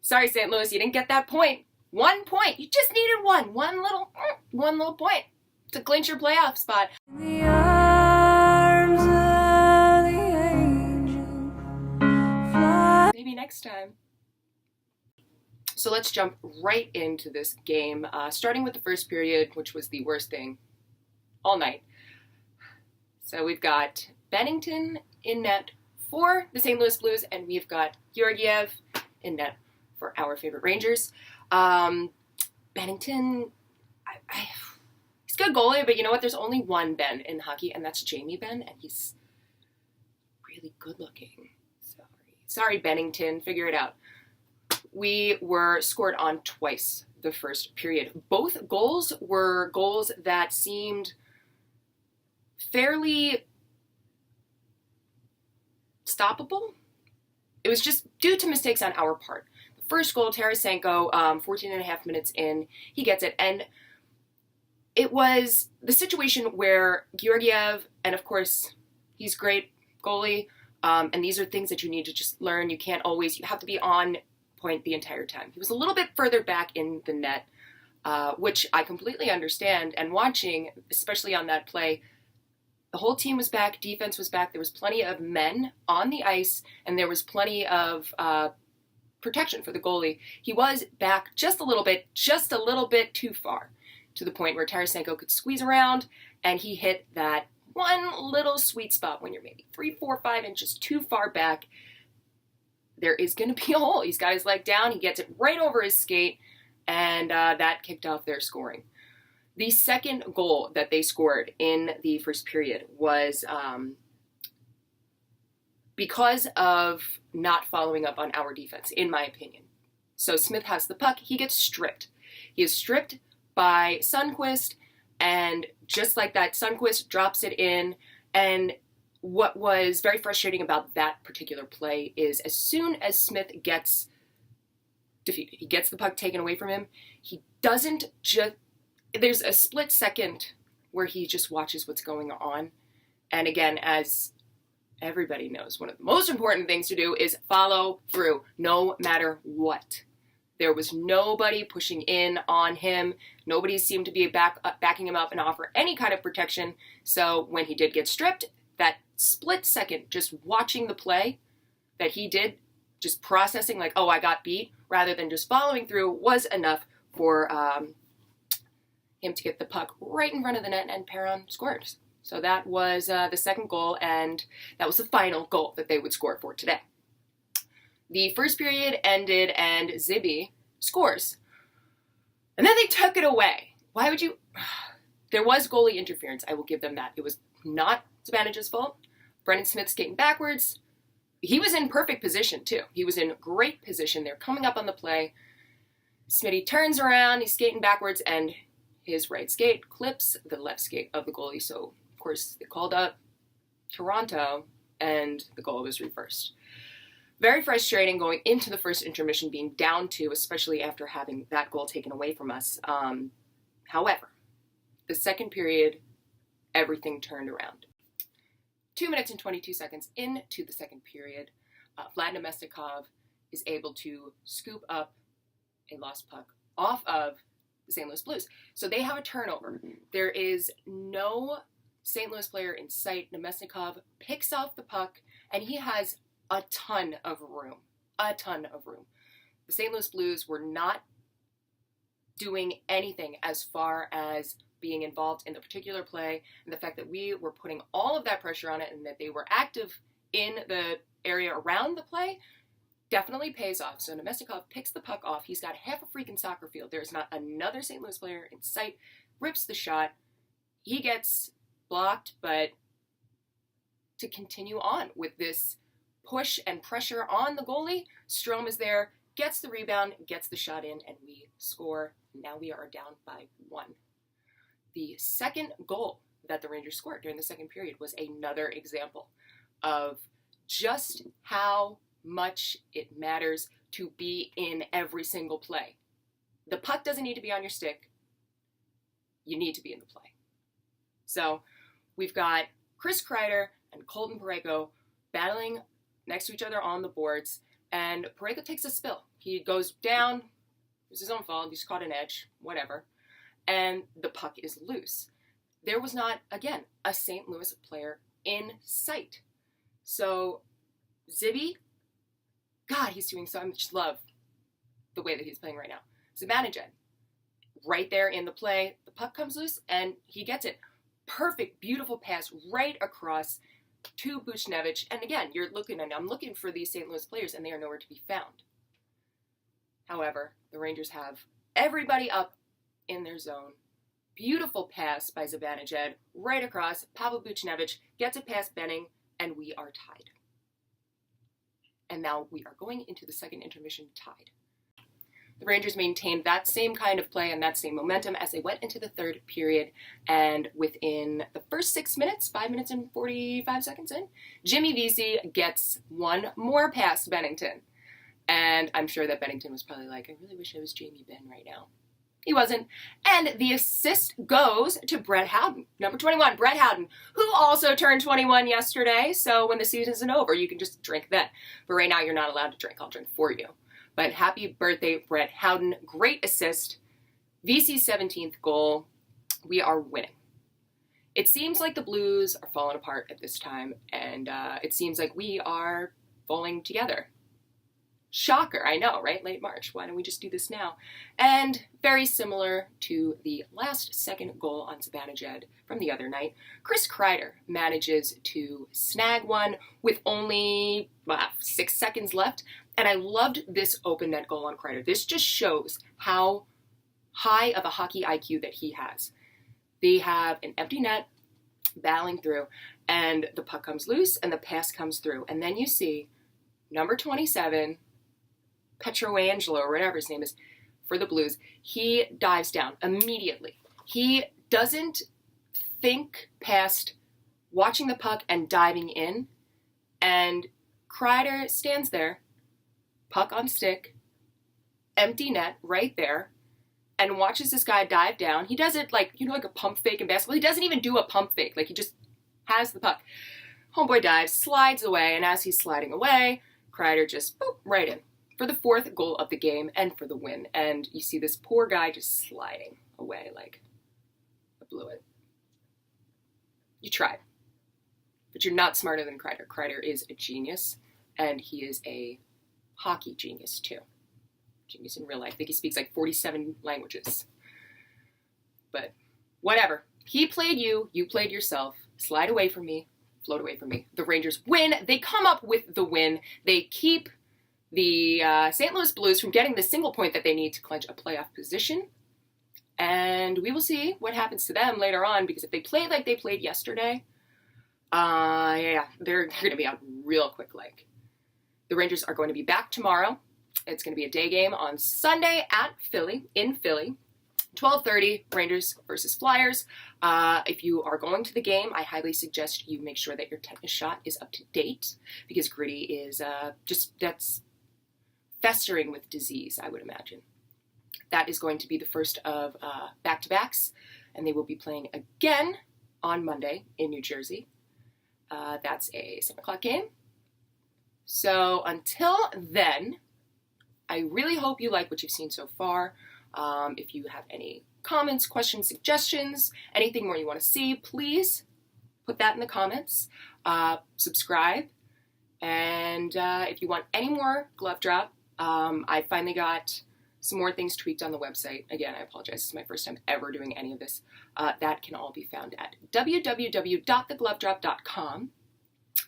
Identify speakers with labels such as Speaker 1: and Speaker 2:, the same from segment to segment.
Speaker 1: Sorry, St. Louis, you didn't get that point. 1 point. You just needed one little point to clinch your playoff spot. In the arms of the angel, fly. Maybe next time. So let's jump right into this game, starting with the first period, which was the worst thing all night. So we've got Bennington in net for the St. Louis Blues, and we've got Georgiev in net for our favorite Rangers. Bennington, he's a good goalie, but you know what? There's only one Ben in hockey, and that's Jamie Benn, and he's really good looking. Sorry, Bennington, figure it out. We were scored on twice the first period. Both goals were goals that seemed fairly stoppable. It was just due to mistakes on our part. The first goal, Tarasenko, 14 and a half minutes in, he gets it. And it was the situation where Georgiev, and of course, he's great goalie, and these are things that you need to just learn. You have to be on point the entire time. He was a little bit further back in the net, which I completely understand. And watching, especially on that play, the whole team was back, defense was back, there was plenty of men on the ice, and there was plenty of protection for the goalie. He was back just a little bit too far, to the point where Tarasenko could squeeze around, and he hit that one little sweet spot when you're maybe 3, 4, 5 inches too far back. There is going to be a hole. He's got his leg down, he gets it right over his skate, and that kicked off their scoring. The second goal that they scored in the first period was because of not following up on our defense, in my opinion. So Smith has the puck. He gets stripped. He is stripped by Sundqvist, and just like that, Sundqvist drops it in. And what was very frustrating about that particular play is as soon as Smith gets defeated, he gets the puck taken away from him, he doesn't just... There's a split second where he just watches what's going on. And again, as everybody knows, one of the most important things to do is follow through, no matter what. There was nobody pushing in on him. Nobody seemed to be backing him up and offer any kind of protection. So when he did get stripped, that split second, just watching the play that he did, just processing like, oh, I got beat, rather than just following through, was enough for him to get the puck right in front of the net, and Perron scored. So that was the second goal, and that was the final goal that they would score for today. The first period ended, and Zibby scores. And then they took it away. Why would you... There was goalie interference, I will give them that. It was not Zbanich's fault. Brendan Smith skating backwards. He was in perfect position, too. He was in great position. They're coming up on the play. Smitty turns around, he's skating backwards, and his right skate clips the left skate of the goalie. So, of course, they called up Toronto, and the goal was reversed. Very frustrating going into the first intermission, being down 2, especially after having that goal taken away from us. However, the second period, everything turned around. 2 minutes and 22 seconds into the second period, Vlad Namestnikov is able to scoop up a lost puck off of the St. Louis Blues. So they have a turnover. There is no St. Louis player in sight. Namestnikov picks off the puck, and he has a ton of room. The St. Louis Blues were not doing anything as far as being involved in the particular play, and the fact that we were putting all of that pressure on it and that they were active in the area around the play definitely pays off. So Namestnikov picks the puck off. He's got half a freaking soccer field. There's not another St. Louis player in sight. Rips the shot. He gets blocked, but to continue on with this push and pressure on the goalie, Strome is there, gets the rebound, gets the shot in, and we score. Now we are down by 1. The second goal that the Rangers scored during the second period was another example of just how much it matters to be in every single play. The puck doesn't need to be on your stick. You need to be in the play. So we've got Chris Kreider and Colton Parayko battling next to each other on the boards, and Pareko takes a spill. He goes down. It was his own fault. He's caught an edge, whatever. And the puck is loose. There was not, again, a St. Louis player in sight. So Zibby, God, he's doing so much love the way that he's playing right now. Zibanejad, right there in the play, the puck comes loose and he gets it. Perfect, beautiful pass right across to Buchnevich. And again, I'm looking for these St. Louis players and they are nowhere to be found. However, the Rangers have everybody up in their zone. Beautiful pass by Zibanejad right across. Pavel Buchnevich gets it past Benning, and we are tied. And now we are going into the second intermission tied. The Rangers maintained that same kind of play and that same momentum as they went into the third period. And within the first 6 minutes, 5 minutes and 45 seconds in, Jimmy Vesey gets one more past Bennington. And I'm sure that Bennington was probably like, I really wish I was Jamie Benn right now. He wasn't. And the assist goes to Brett Howden, number 21, Brett Howden, who also turned 21 yesterday. So when the season isn't over, you can just drink then. But right now, you're not allowed to drink. I'll drink for you. But happy birthday, Brett Howden. Great assist. VC's 17th goal. We are winning. It seems like the Blues are falling apart at this time. And it seems like we are falling together. Shocker, I know, right? Late March. Why don't we just do this now? And very similar to the last second goal on Zibanejad from the other night, Chris Kreider manages to snag one with only 6 seconds left. And I loved this open net goal on Kreider. This just shows how high of a hockey IQ that he has. They have an empty net battling through, and the puck comes loose, and the pass comes through. And then you see number 27, Petroangelo, or whatever his name is, for the Blues, he dives down immediately. He doesn't think past watching the puck and diving in. And Kreider stands there, puck on stick, empty net right there, and watches this guy dive down. He does it like a pump fake in basketball. He doesn't even do a pump fake. Like, he just has the puck. Homeboy dives, slides away, and as he's sliding away, Kreider just boop, right in for the fourth goal of the game and for the win. And you see this poor guy just sliding away like, I blew it. You tried. But you're not smarter than Kreider. Kreider is a genius, and he is a hockey genius too. Genius in real life. I think he speaks like 47 languages. But whatever. He played you played yourself. Slide away from me, float away from me. The Rangers win. They come up with the win. They keep the St. Louis Blues from getting the single point that they need to clinch a playoff position. And we will see what happens to them later on, because if they play like they played yesterday, they're going to be out real quick. Like, the Rangers are going to be back tomorrow. It's going to be a day game on Sunday in Philly. 12:30, Rangers versus Flyers. If you are going to the game, I highly suggest you make sure that your tetanus shot is up to date, because Gritty is that's festering with disease, I would imagine. That is going to be the first of back-to-backs, and they will be playing again on Monday in New Jersey. That's a 7 o'clock game. So until then, I really hope you like what you've seen so far. If you have any comments, questions, suggestions, anything more you want to see, please put that in the comments. Subscribe. And if you want any more Glove Drop, I finally got some more things tweaked on the website. Again, I apologize. This is my first time ever doing any of this. That can all be found at www.theglovedrop.com.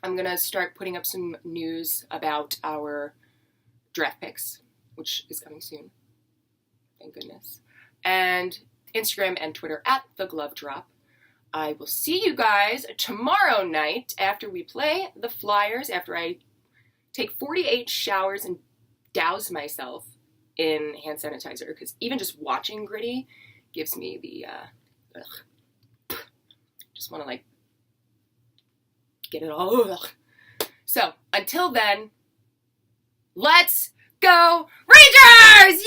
Speaker 1: I'm going to start putting up some news about our draft picks, which is coming soon. Thank goodness. And Instagram and Twitter at The Glove Drop. I will see you guys tomorrow night after we play the Flyers, after I take 48 showers and douse myself in hand sanitizer, because even just watching Gritty gives me the, just want to, like, get it all. Ugh. So, until then, let's go Rangers!